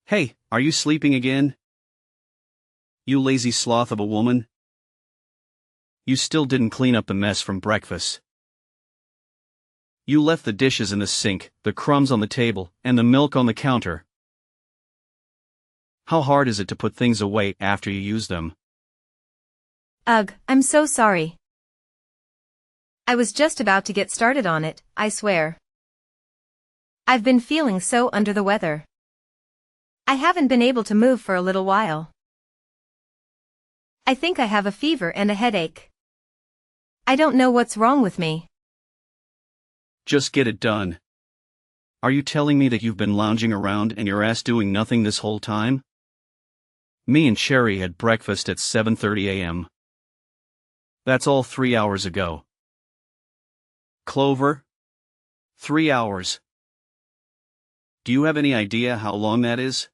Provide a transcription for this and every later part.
Hey, are you sleeping again? You lazy sloth of a woman. You still didn't clean up the mess from breakfast. You left the dishes in the sink, the crumbs on the table, and the milk on the counter. How hard is it to put things away after you use them? Ugh, I'm so sorry. I was just about to get started on it, I swear. I've been feeling so under the weather. I haven't been able to move for a little while. I think I have a fever and a headache. I don't know what's wrong with me. Just get it done. Are you telling me that you've been lounging around and your ass doing nothing this whole time? Me and Cherry had breakfast at 7:30 a.m. That's all 3 hours ago. Clover? 3 hours. Do you have any idea how long that is?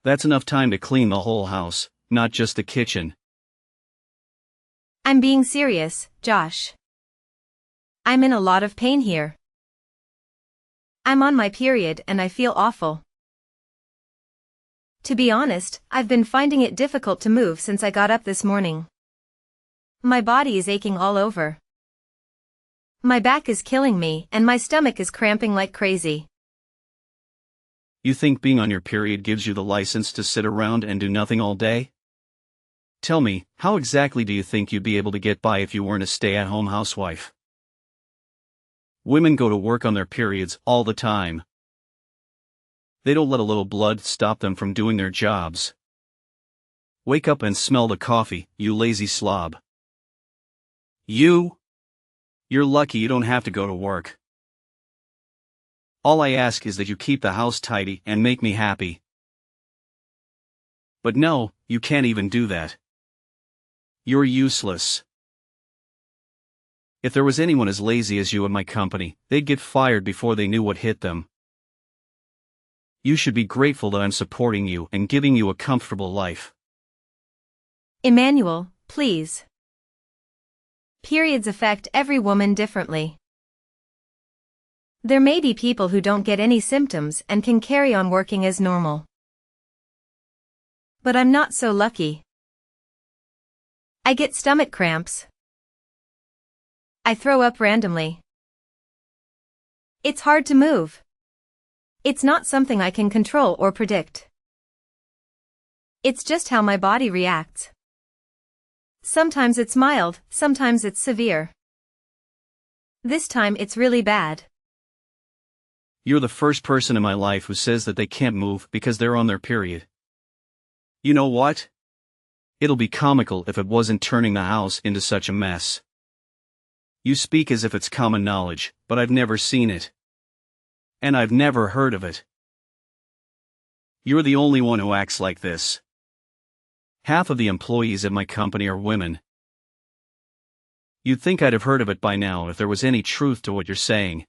That's enough time to clean the whole house, not just the kitchen. I'm being serious, Josh. I'm in a lot of pain here. I'm on my period and I feel awful. To be honest, I've been finding it difficult to move since I got up this morning. My body is aching all over. My back is killing me and my stomach is cramping like crazy. You think being on your period gives you the license to sit around and do nothing all day? Tell me, how exactly do you think you'd be able to get by if you weren't a stay-at-home housewife? Women go to work on their periods all the time. They don't let a little blood stop them from doing their jobs. Wake up and smell the coffee, you lazy slob. You're lucky you don't have to go to work. All I ask is that you keep the house tidy and make me happy. But no, you can't even do that. You're useless. If there was anyone as lazy as you in my company, they'd get fired before they knew what hit them. You should be grateful that I'm supporting you and giving you a comfortable life. Emmanuel, please. Periods affect every woman differently. There may be people who don't get any symptoms and can carry on working as normal. But I'm not so lucky. I get stomach cramps. I throw up randomly. It's hard to move. It's not something I can control or predict. It's just how my body reacts. Sometimes it's mild, sometimes it's severe. This time it's really bad. You're the first person in my life who says that they can't move because they're on their period. You know what? It'll be comical if it wasn't turning the house into such a mess. You speak as if it's common knowledge, but I've never seen it. And I've never heard of it. You're the only one who acts like this. Half of the employees at my company are women. You'd think I'd have heard of it by now if there was any truth to what you're saying.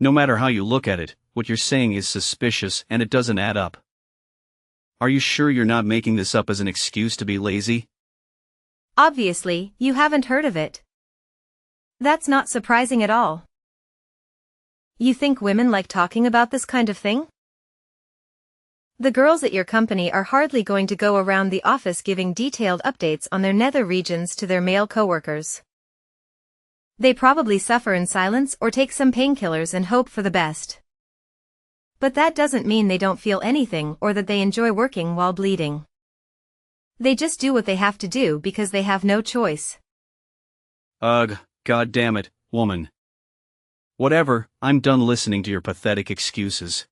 No matter how you look at it, what you're saying is suspicious and it doesn't add up. Are you sure you're not making this up as an excuse to be lazy? Obviously, you haven't heard of it. That's not surprising at all. You think women like talking about this kind of thing? The girls at your company are hardly going to go around the office giving detailed updates on their nether regions to their male coworkers. They probably suffer in silence or take some painkillers and hope for the best. But that doesn't mean they don't feel anything or that they enjoy working while bleeding. They just do what they have to do because they have no choice. Ugh, God damn it, woman. Whatever, I'm done listening to your pathetic excuses.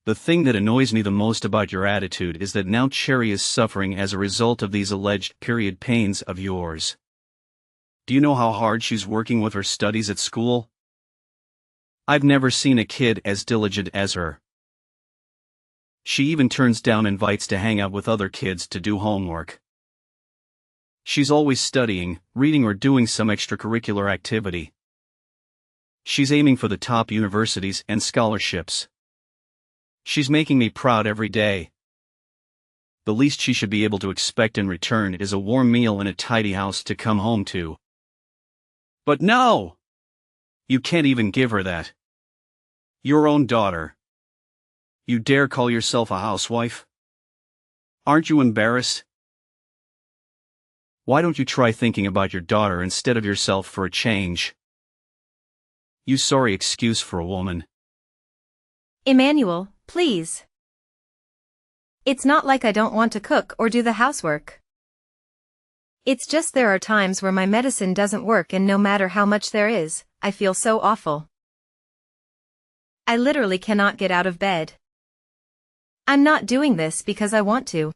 The thing that annoys me the most about your attitude is that now Cherry is suffering as a result of these alleged period pains of yours. Do you know how hard she's working with her studies at school? I've never seen a kid as diligent as her. She even turns down invites to hang out with other kids to do homework. She's always studying, reading or doing some extracurricular activity. She's aiming for the top universities and scholarships. She's making me proud every day. The least she should be able to expect in return is a warm meal and a tidy house to come home to. But no! You can't even give her that. Your own daughter. You dare call yourself a housewife? Aren't you embarrassed? Why don't you try thinking about your daughter instead of yourself for a change? You sorry excuse for a woman. Emmanuel, please. It's not like I don't want to cook or do the housework. It's just there are times where my medicine doesn't work, and no matter how much there is, I feel so awful. I literally cannot get out of bed. I'm not doing this because I want to.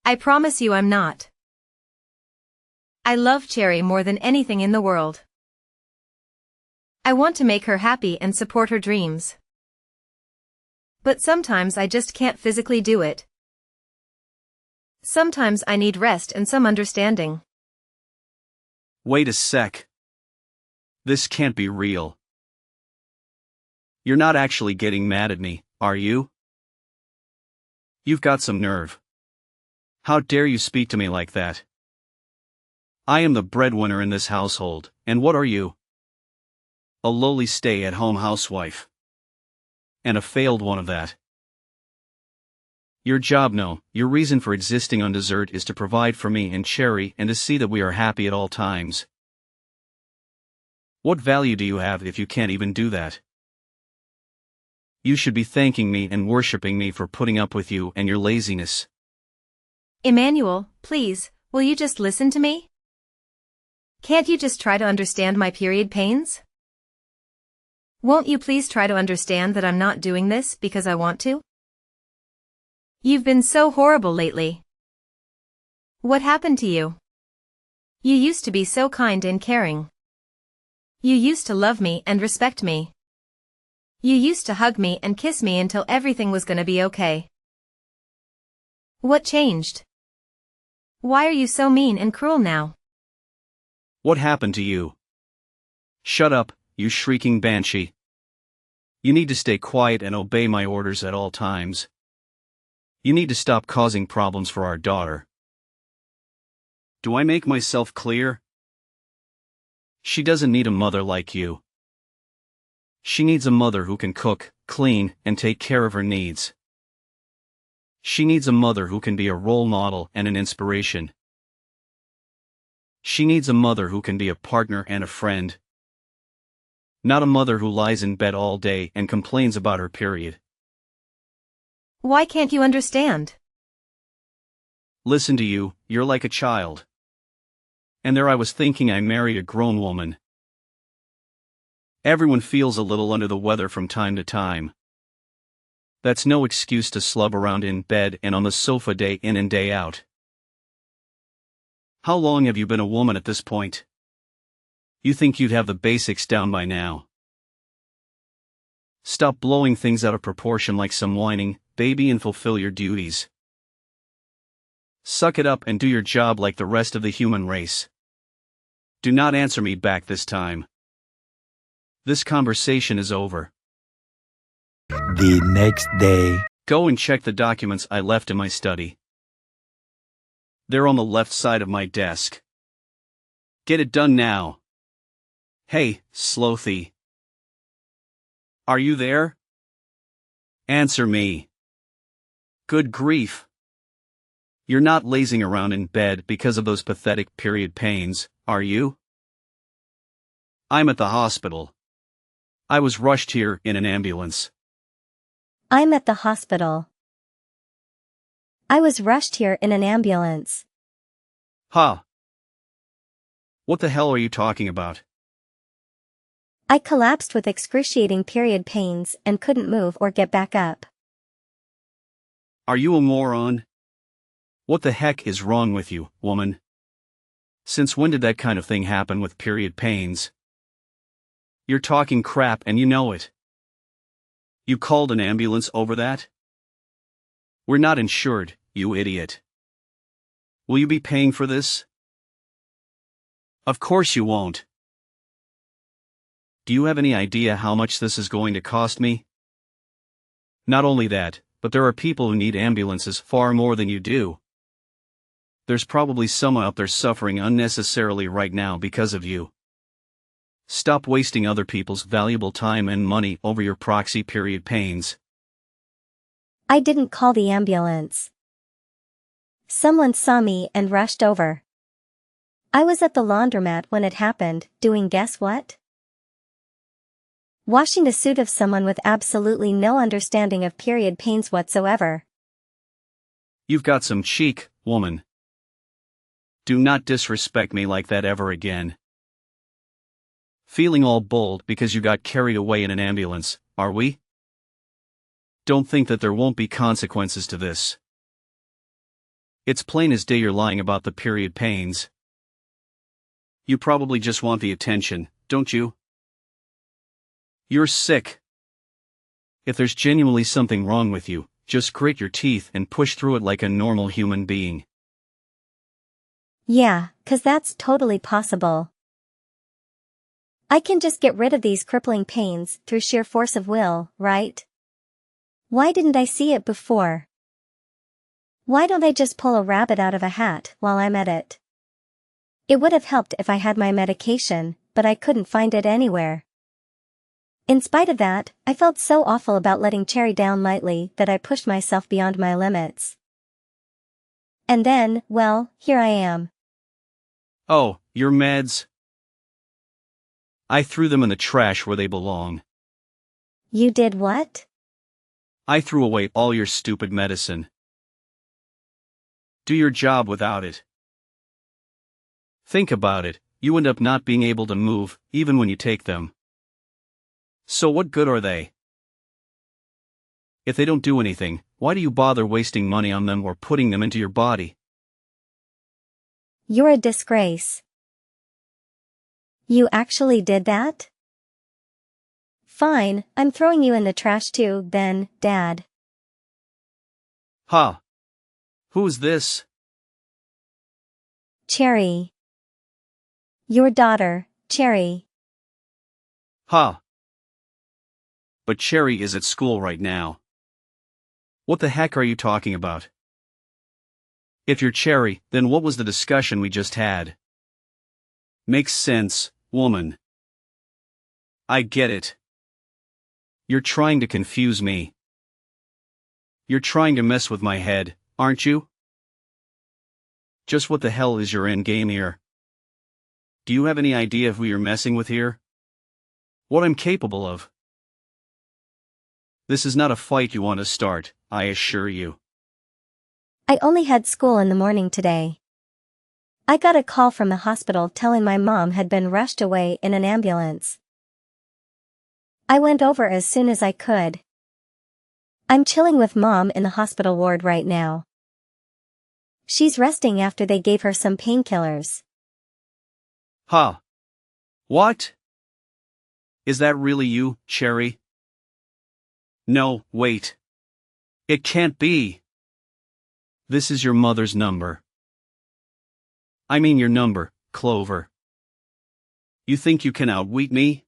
I promise you I'm not. I love Cherry more than anything in the world. I want to make her happy and support her dreams. But sometimes I just can't physically do it. Sometimes I need rest and some understanding. Wait a sec. This can't be real. You're not actually getting mad at me, are you? You've got some nerve. How dare you speak to me like that? I am the breadwinner in this household, and what are you? A lowly stay-at-home housewife. And a failed one of that. Your job, no, your reason for existing on dessert is to provide for me and Cherry and to see that we are happy at all times. What value do you have if you can't even do that? You should be thanking me and worshipping me for putting up with you and your laziness. Emmanuel, please, will you just listen to me? Can't you just try to understand my period pains? Won't you please try to understand that I'm not doing this because I want to? You've been so horrible lately. What happened to you? You used to be so kind and caring. You used to love me and respect me. You used to hug me and kiss me until everything was gonna be okay. What changed? Why are you so mean and cruel now? What happened to you? Shut up, you shrieking banshee. You need to stay quiet and obey my orders at all times. You need to stop causing problems for our daughter. Do I make myself clear? She doesn't need a mother like you. She needs a mother who can cook, clean, and take care of her needs. She needs a mother who can be a role model and an inspiration. She needs a mother who can be a partner and a friend. Not a mother who lies in bed all day and complains about her period. Why can't you understand? Listen to you, you're like a child. And there I was thinking I married a grown woman. Everyone feels a little under the weather from time to time. That's no excuse to slub around in bed and on the sofa day in and day out. How long have you been a woman at this point? You think you'd have the basics down by now. Stop blowing things out of proportion like some whining baby and fulfill your duties. Suck it up and do your job like the rest of the human race. Do not answer me back this time. This conversation is over. The next day. Go and check the documents I left in my study. They're on the left side of my desk. Get it done now. Hey, Slothy. Are you there? Answer me. Good grief. You're not lazing around in bed because of those pathetic period pains, are you? I'm at the hospital. I was rushed here in an ambulance. I'm at the hospital. I was rushed here in an ambulance. Huh. What the hell are you talking about? I collapsed with excruciating period pains and couldn't move or get back up. Are you a moron? What the heck is wrong with you, woman? Since when did that kind of thing happen with period pains? You're talking crap and you know it. You called an ambulance over that? We're not insured, you idiot. Will you be paying for this? Of course you won't. Do you have any idea how much this is going to cost me? Not only that, but there are people who need ambulances far more than you do. There's probably someone out there suffering unnecessarily right now because of you. Stop wasting other people's valuable time and money over your proxy period pains. I didn't call the ambulance. Someone saw me and rushed over. I was at the laundromat when it happened, doing guess what? Washing the suit of someone with absolutely no understanding of period pains whatsoever. You've got some cheek, woman. Do not disrespect me like that ever again. Feeling all bold because you got carried away in an ambulance, are we? Don't think that there won't be consequences to this. It's plain as day you're lying about the period pains. You probably just want the attention, don't you? You're sick. If there's genuinely something wrong with you, just grit your teeth and push through it like a normal human being. Yeah, 'cause that's totally possible. I can just get rid of these crippling pains through sheer force of will, right? Why didn't I see it before? Why don't I just pull a rabbit out of a hat while I'm at it? It would have helped if I had my medication, but I couldn't find it anywhere. In spite of that, I felt so awful about letting Cherry down lightly that I pushed myself beyond my limits. And then, well, here I am. Oh, your meds? I threw them in the trash where they belong. You did what? I threw away all your stupid medicine. Do your job without it. Think about it, you end up not being able to move, even when you take them. So what good are they? If they don't do anything, why do you bother wasting money on them or putting them into your body? You're a disgrace. You actually did that? Fine, I'm throwing you in the trash too, then, Dad. Huh? Who's this? Cherry. Your daughter, Cherry. Huh? But Cherry is at school right now. What the heck are you talking about? If you're Cherry, then what was the discussion we just had? Makes sense, woman. I get it. You're trying to confuse me. You're trying to mess with my head, aren't you? Just what the hell is your end game here? Do you have any idea who you're messing with here? What I'm capable of? This is not a fight you want to start, I assure you. I only had school in the morning today. I got a call from the hospital telling my mom had been rushed away in an ambulance. I went over as soon as I could. I'm chilling with Mom in the hospital ward right now. She's resting after they gave her some painkillers. Huh? What? Is that really you, Cherry? No, wait. It can't be. This is your mother's number. I mean your number, Clover. You think you can outwit me?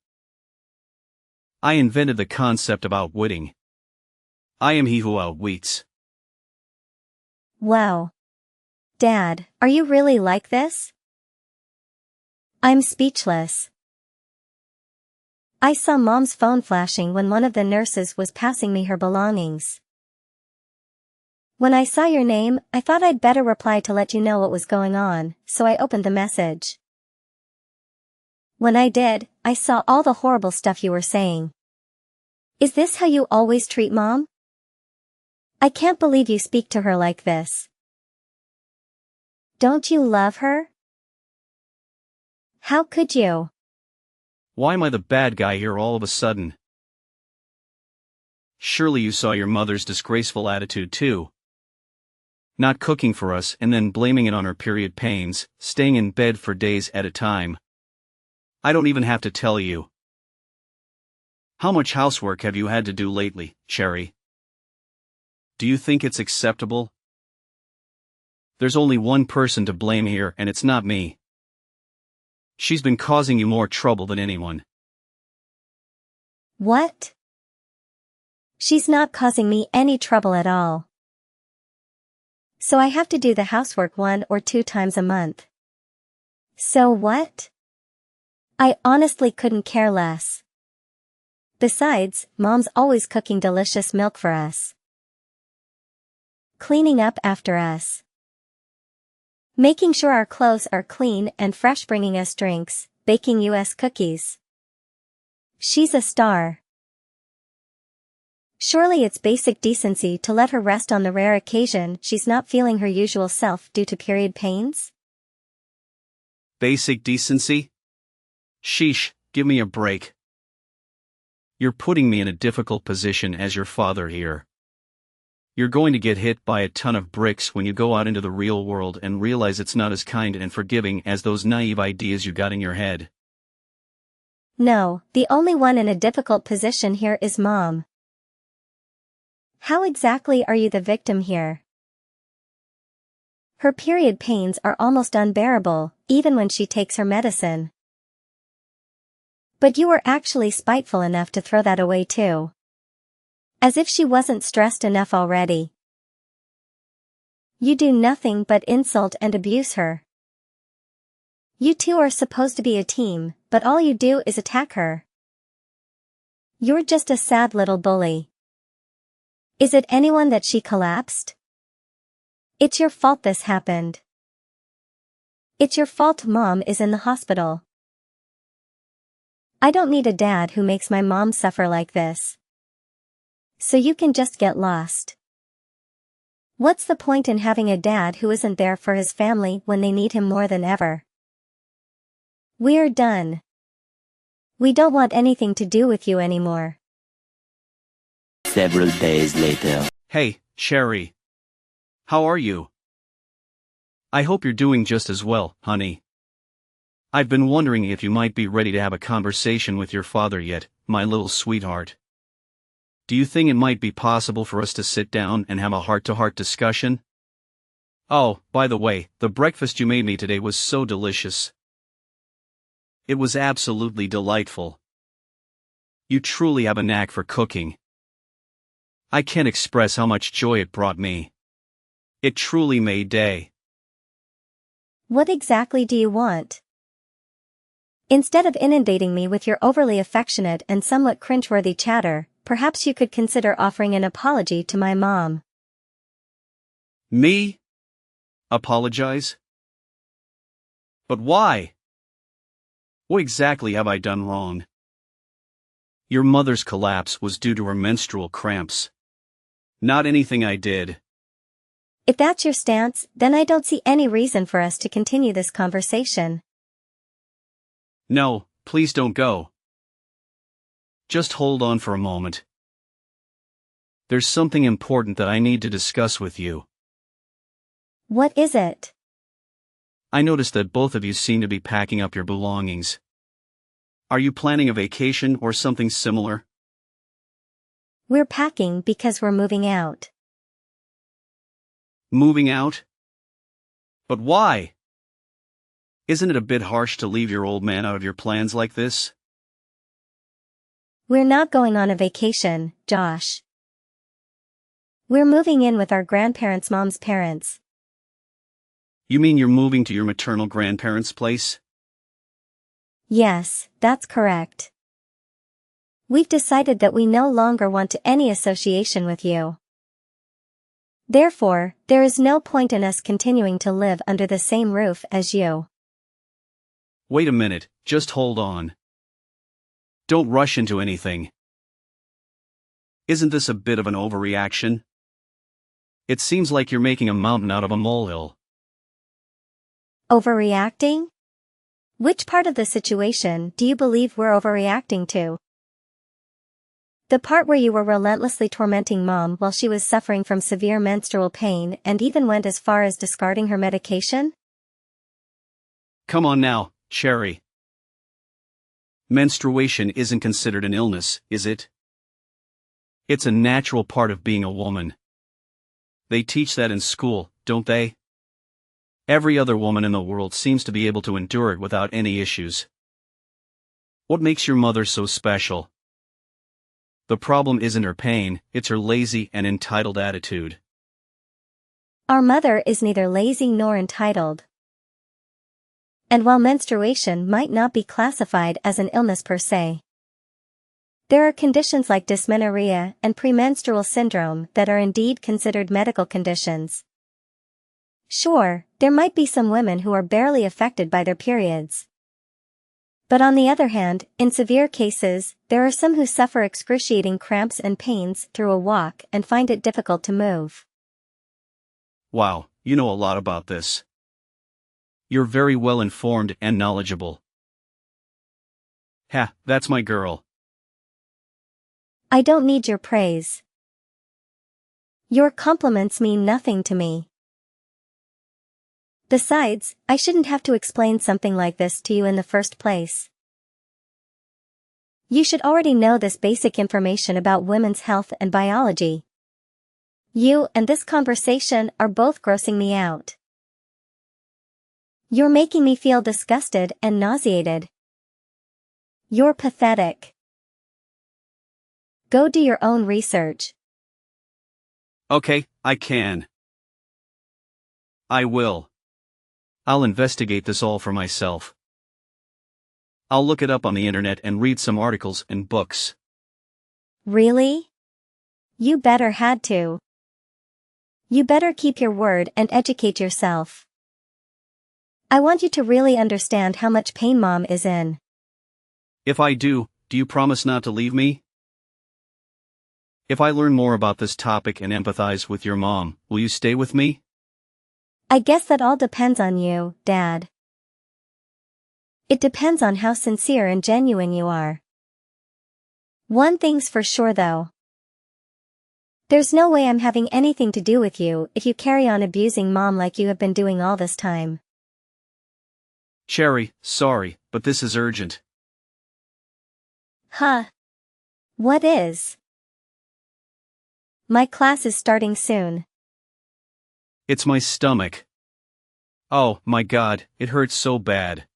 I invented the concept of outwitting. I am he who outwits. Wow. Dad, are you really like this? I'm speechless. I saw Mom's phone flashing when one of the nurses was passing me her belongings. When I saw your name, I thought I'd better reply to let you know what was going on, so I opened the message. When I did, I saw all the horrible stuff you were saying. Is this how you always treat Mom? I can't believe you speak to her like this. Don't you love her? How could you? Why am I the bad guy here all of a sudden? Surely you saw your mother's disgraceful attitude too. Not cooking for us and then blaming it on her period pains, staying in bed for days at a time. I don't even have to tell you. How much housework have you had to do lately, Cherry? Do you think it's acceptable? There's only one person to blame here and it's not me. She's been causing you more trouble than anyone. What? She's not causing me any trouble at all. So I have to do the housework 1 or 2 times a month. So what? I honestly couldn't care less. Besides, Mom's always cooking delicious milk for us. Cleaning up after us. Making sure our clothes are clean and fresh, bringing us drinks, baking US cookies. She's a star. Surely it's basic decency to let her rest on the rare occasion she's not feeling her usual self due to period pains? Basic decency? Sheesh, give me a break. You're putting me in a difficult position as your father here. You're going to get hit by a ton of bricks when you go out into the real world and realize it's not as kind and forgiving as those naive ideas you got in your head. No, the only one in a difficult position here is Mom. How exactly are you the victim here? Her period pains are almost unbearable, even when she takes her medicine. But you were actually spiteful enough to throw that away too. As if she wasn't stressed enough already. You do nothing but insult and abuse her. You two are supposed to be a team, but all you do is attack her. You're just a sad little bully. Is it anyone that she collapsed? It's your fault this happened. It's your fault Mom is in the hospital. I don't need a dad who makes my mom suffer like this. So you can just get lost. What's the point in having a dad who isn't there for his family when they need him more than ever? We're done. We don't want anything to do with you anymore. Several days later. Hey, Sherry. How are you? I hope you're doing just as well, honey. I've been wondering if you might be ready to have a conversation with your father yet, my little sweetheart. Do you think it might be possible for us to sit down and have a heart-to-heart discussion? Oh, by the way, the breakfast you made me today was so delicious. It was absolutely delightful. You truly have a knack for cooking. I can't express how much joy it brought me. It truly made day. What exactly do you want? Instead of inundating me with your overly affectionate and somewhat cringeworthy chatter, perhaps you could consider offering an apology to my mom. Me? Apologize? But why? What exactly have I done wrong? Your mother's collapse was due to her menstrual cramps. Not anything I did. If that's your stance, then I don't see any reason for us to continue this conversation. No, please don't go. Just hold on for a moment. There's something important that I need to discuss with you. What is it? I noticed that both of you seem to be packing up your belongings. Are you planning a vacation or something similar? We're packing because we're moving out. Moving out? But why? Isn't it a bit harsh to leave your old man out of your plans like this? We're not going on a vacation, Josh. We're moving in with our grandparents' mom's parents. You mean you're moving to your maternal grandparents' place? Yes, that's correct. We've decided that we no longer want any association with you. Therefore, there is no point in us continuing to live under the same roof as you. Wait a minute, just hold on. Don't rush into anything. Isn't this a bit of an overreaction? It seems like you're making a mountain out of a molehill. Overreacting? Which part of the situation do you believe we're overreacting to? The part where you were relentlessly tormenting Mom while she was suffering from severe menstrual pain and even went as far as discarding her medication? Come on now, Sherry. Menstruation isn't considered an illness, is it? It's a natural part of being a woman. They teach that in school, don't they? Every other woman in the world seems to be able to endure it without any issues. What makes your mother so special? The problem isn't her pain, it's her lazy and entitled attitude. Our mother is neither lazy nor entitled. And while menstruation might not be classified as an illness per se, There are conditions like dysmenorrhea and premenstrual syndrome that are indeed considered medical conditions. Sure, there might be some women who are barely affected by their periods. But on the other hand, in severe cases, there are some who suffer excruciating cramps and pains through a walk and find it difficult to move. Wow, you know a lot about this. You're very well informed and knowledgeable. Ha, that's my girl. I don't need your praise. Your compliments mean nothing to me. Besides, I shouldn't have to explain something like this to you in the first place. You should already know this basic information about women's health and biology. You and this conversation are both grossing me out. You're making me feel disgusted and nauseated. You're pathetic. Go do your own research. Okay, I can. I will. I'll investigate this all for myself. I'll look it up on the internet and read some articles and books. Really? You better had to. You better keep your word and educate yourself. I want you to really understand how much pain Mom is in. If I do you promise not to leave me? If I learn more about this topic and empathize with your mom, will you stay with me? I guess that all depends on you, Dad. It depends on how sincere and genuine you are. One thing's for sure though. There's no way I'm having anything to do with you if you carry on abusing Mom like you have been doing all this time. Cherry, sorry, but this is urgent. Huh? What is? My class is starting soon. It's my stomach. Oh, my God, it hurts so bad.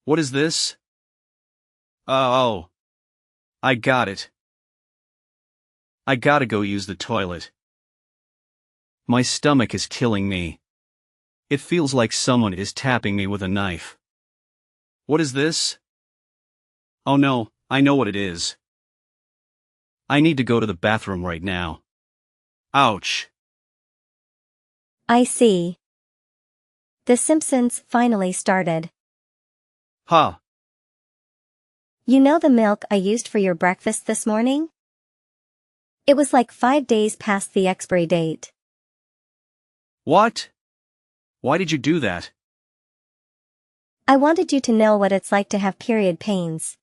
What is this? Oh. I got it. I gotta go use the toilet. My stomach is killing me. It feels like someone is tapping me with a knife. What is this? Oh no, I know what it is. I need to go to the bathroom right now. Ouch. I see. The Simpsons finally started. Huh. You know the milk I used for your breakfast this morning? It was like 5 days past the expiry date. What? Why did you do that? I wanted you to know what it's like to have period pains.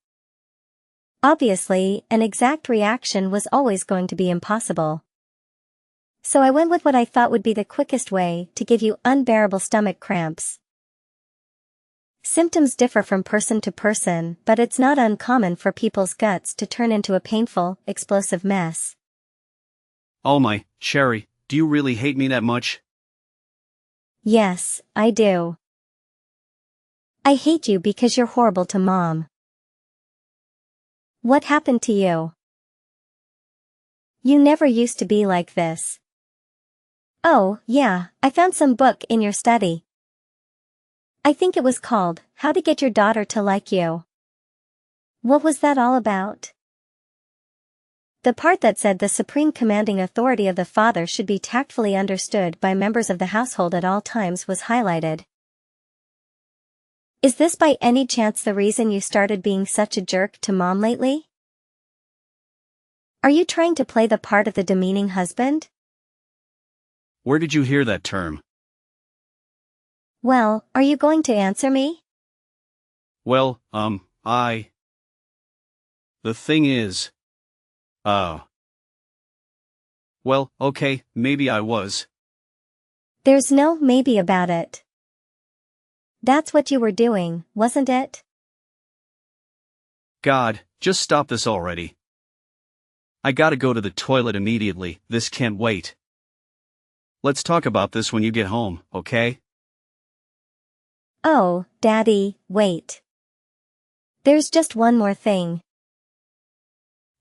Obviously, an exact reaction was always going to be impossible. So I went with what I thought would be the quickest way to give you unbearable stomach cramps. Symptoms differ from person to person, but it's not uncommon for people's guts to turn into a painful, explosive mess. Oh my, Cherry, do you really hate me that much? Yes, I do. I hate you because you're horrible to Mom. What happened to you? You never used to be like this. Oh, yeah, I found some book in your study. I think it was called, How to Get Your Daughter to Like You. What was that all about? The part that said the supreme commanding authority of the father should be tactfully understood by members of the household at all times was highlighted. Is this by any chance the reason you started being such a jerk to Mom lately? Are you trying to play the part of the demeaning husband? Where did you hear that term? Well, are you going to answer me? Well, The thing is... Well, okay, maybe I was. There's no maybe about it. That's what you were doing, wasn't it? God, just stop this already. I gotta go to the toilet immediately, this can't wait. Let's talk about this when you get home, okay? Oh, Daddy, wait. There's just one more thing.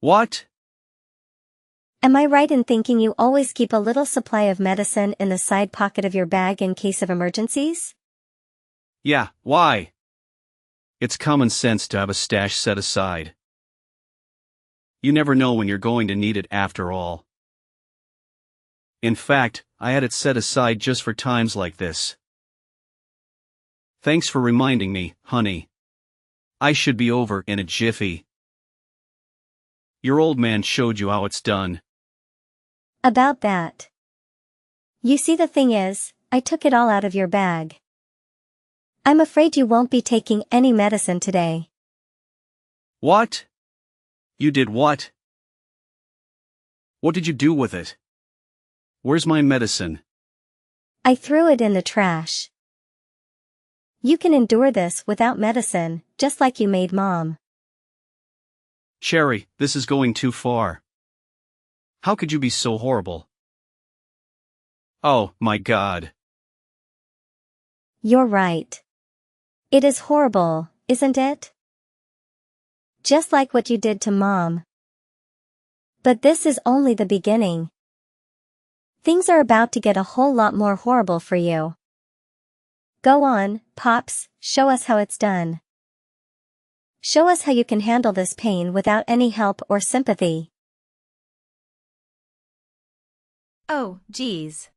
What? Am I right in thinking you always keep a little supply of medicine in the side pocket of your bag in case of emergencies? Yeah, why? It's common sense to have a stash set aside. You never know when you're going to need it after all. In fact, I had it set aside just for times like this. Thanks for reminding me, honey. I should be over in a jiffy. Your old man showed you how it's done. About that. You see, the thing is, I took it all out of your bag. I'm afraid you won't be taking any medicine today. What? You did what? What did you do with it? Where's my medicine? I threw it in the trash. You can endure this without medicine, just like you made Mom. Cherry, this is going too far. How could you be so horrible? Oh, my God. You're right. It is horrible, isn't it? Just like what you did to Mom. But this is only the beginning. Things are about to get a whole lot more horrible for you. Go on, Pops, show us how it's done. Show us how you can handle this pain without any help or sympathy. Oh, geez.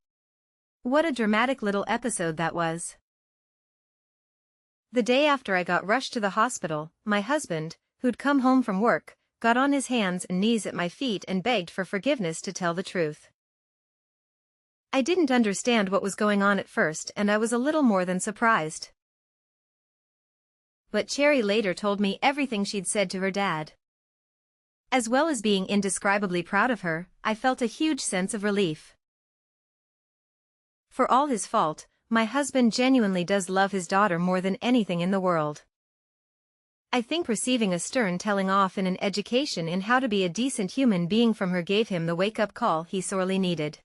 What a dramatic little episode that was. The day after I got rushed to the hospital, my husband, who'd come home from work, got on his hands and knees at my feet and begged for forgiveness to tell the truth. I didn't understand what was going on at first, and I was a little more than surprised. But Cherry later told me everything she'd said to her dad. As well as being indescribably proud of her, I felt a huge sense of relief. For all his fault, my husband genuinely does love his daughter more than anything in the world. I think receiving a stern telling off in an education in how to be a decent human being from her gave him the wake-up call he sorely needed.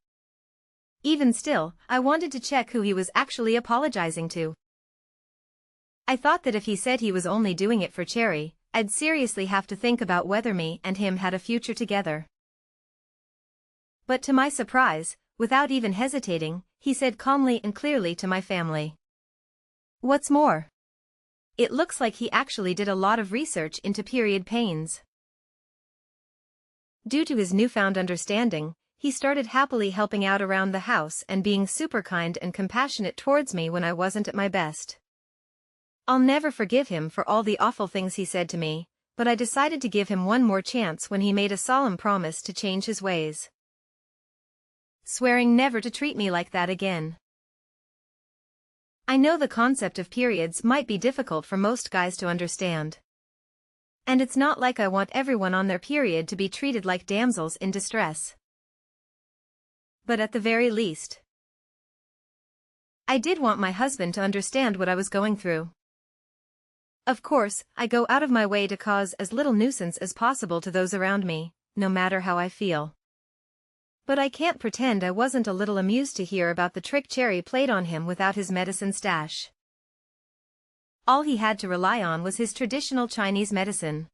Even still, I wanted to check who he was actually apologizing to. I thought that if he said he was only doing it for Cherry, I'd seriously have to think about whether me and him had a future together. But to my surprise, without even hesitating, he said calmly and clearly to my family. What's more, it looks like he actually did a lot of research into period pains. Due to his newfound understanding, he started happily helping out around the house and being super kind and compassionate towards me when I wasn't at my best. I'll never forgive him for all the awful things he said to me, but I decided to give him one more chance when he made a solemn promise to change his ways, swearing never to treat me like that again. I know the concept of periods might be difficult for most guys to understand. And it's not like I want everyone on their period to be treated like damsels in distress. But at the very least, I did want my husband to understand what I was going through. Of course, I go out of my way to cause as little nuisance as possible to those around me, no matter how I feel. But I can't pretend I wasn't a little amused to hear about the trick Cherry played on him without his medicine stash. All he had to rely on was his traditional Chinese medicine.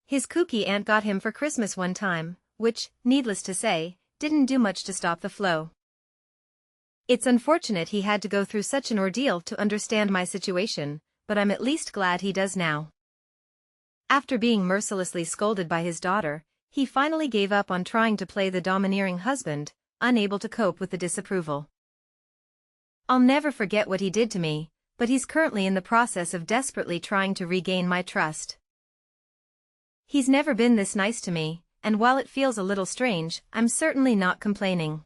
His kooky aunt got him for Christmas one time, which, needless to say, didn't do much to stop the flow. It's unfortunate he had to go through such an ordeal to understand my situation, but I'm at least glad he does now. After being mercilessly scolded by his daughter, he finally gave up on trying to play the domineering husband, unable to cope with the disapproval. I'll never forget what he did to me, but he's currently in the process of desperately trying to regain my trust. He's never been this nice to me, and while it feels a little strange, I'm certainly not complaining.